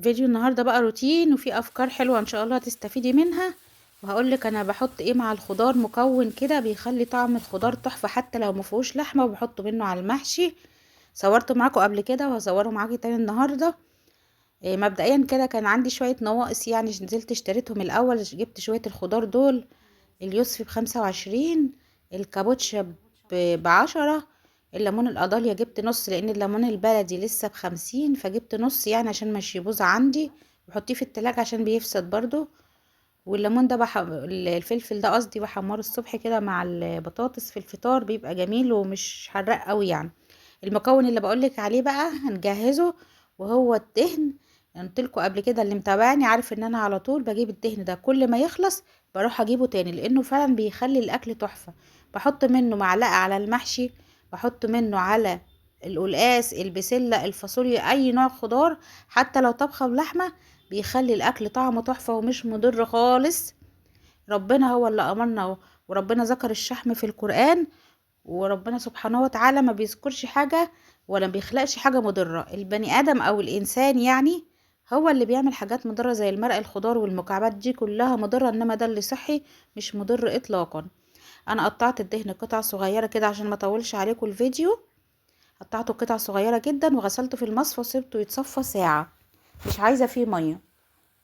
فيديو النهارده بقى روتين وفي افكار حلوه ان شاء الله هتستفيدي منها. وهقولك انا بحط ايه مع الخضار، مكون كده بيخلي طعم الخضار تحفه حتى لو مفيهوش لحمه، وبحطه منه على المحشي. صورته معاكم قبل كده وهصوره معاكي تاني النهارده. مبدئيا كده كان عندي شويه نواقص، يعني نزلت اشتريتهم الاول. جبت شويه الخضار دول: اليوسفي ب25، الكابوتشا ب10، الليمون القضاليا جبت نص لان الليمون البلدي لسه ب50، فجبت نص يعني عشان مش يبوظ عندي، وحطيه في التلاجة عشان بيفسد برضو. والليمون ده الفلفل ده قصدي بحمره الصبح كده مع البطاطس في الفطار، بيبقى جميل ومش حراق قوي يعني. المكون اللي بقولك عليه بقى هنجهزه، وهو الدهن. قلتلكوا قبل كده، اللي متابعني عارف ان انا على طول بجيب الدهن ده كل ما يخلص بروح اجيبه تاني، لانه فعلا بيخلي الاكل تحفة. بحط منه معلقة على المحشي، بحط منه على القلقاس، البسلة، الفاصوليا، اي نوع خضار حتى لو طبخة بلحمة، بيخلي الاكل طعمه تحفة ومش مضر خالص. ربنا هو اللي امرنا، وربنا ذكر الشحم في القرآن، وربنا سبحانه وتعالى ما بيذكرش حاجة ولا بيخلقش حاجة مضرة. البني آدم أو الإنسان يعني هو اللي بيعمل حاجات مضرة، زي المرق، الخضار والمكعبات دي كلها مضرة، إنما ده اللي صحي مش مضر إطلاقا. أنا قطعت الدهن قطع صغيرة كده عشان ما اطولش عليكم الفيديو. قطعته قطع صغيرة جدا وغسلته في المصفى وسبته يتصفى ساعة، مش عايزة فيه مية.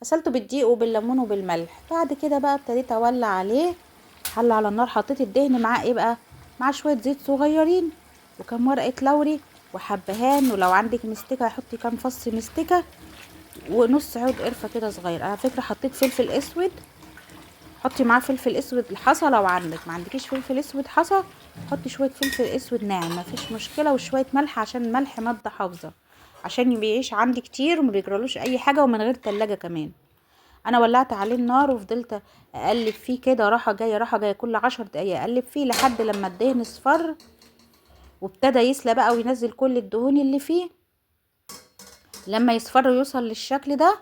غسلته بالدقيق وبالليمون وبالملح. بعد كده بقى ابتديت اولع عليه، حل على النار، حطيت الدهن معاه ايه بقى، مع شويه زيت صغيرين وكم ورقه لوري وحبهان، ولو عندك مستكه حطي كام فص مستكه، ونص عود قرفه كده صغير. على فكره حطيت فلفل اسود، حطي معاه فلفل اسود الحصى. لو عندك ما عندكيش فلفل اسود حصى، حطي شويه فلفل اسود ناعم، مفيش مشكله، وشويه ملح عشان الملح ماده حافظه، عشان بيعيش عندي كتير وما بيجرالوش اي حاجه، ومن غير تلاجة كمان. انا ولعت عليه النار وفضلت اقلب فيه كده، راحه جايه راحه جايه، كل 10 دقايق اقلب فيه لحد لما الدهن اصفر وابتدى يسلى بقى وينزل كل الدهون اللي فيه. لما يصفر ويوصل للشكل ده،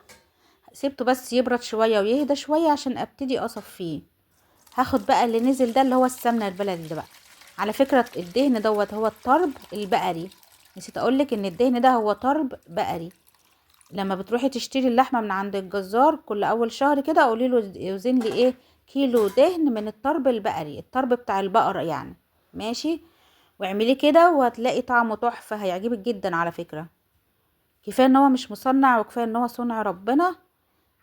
سيبته بس يبرد شويه ويهدى شويه عشان ابتدي اصفيه. هاخد بقى اللي نزل ده اللي هو السمنه البلدي ده بقى. على فكره الدهن دوت هو الطرب البقري، نسيت اقولك ان الدهن ده هو طرب بقري. لما بتروحي تشتري اللحمه من عند الجزار كل اول شهر كده، قولي له يوزن لي ايه كيلو دهن من الطرب البقري، الطرب بتاع البقره يعني. ماشي، واعملي كده وهتلاقي طعمه تحفه، هيعجبك جدا على فكره. كفايه ان هو مش مصنع، وكفايه ان هو صنع ربنا.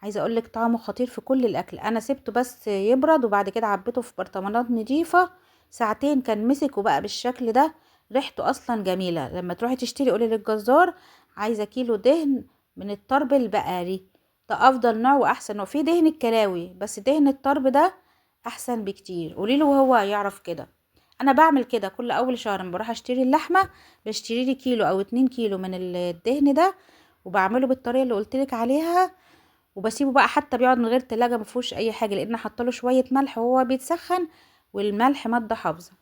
عايزه اقولك طعمه خطير في كل الاكل. انا سبته بس يبرد وبعد كده عبيته في برطمانات نضيفه، ساعتين كان مسك وبقى بالشكل ده. ريحته اصلا جميله. لما تروحي تشتري قولي للجزار عايزه كيلو دهن من الطرب البقري، ده افضل نوع واحسن نوع. في دهن الكلاوي بس دهن الطرب ده احسن بكتير، قولي له وهو يعرف كده. انا بعمل كده كل اول شهر لما بروح اشتري اللحمه، بشتري لي كيلو او 2 كيلو من الدهن ده، وبعمله بالطريقه اللي قلتلك عليها، وبسيبه بقى حتى بيقعد من غير تلاجة، مفيهوش اي حاجه، لان حاطه له شويه ملح وهو بيتسخن، والملح ماده حافظه.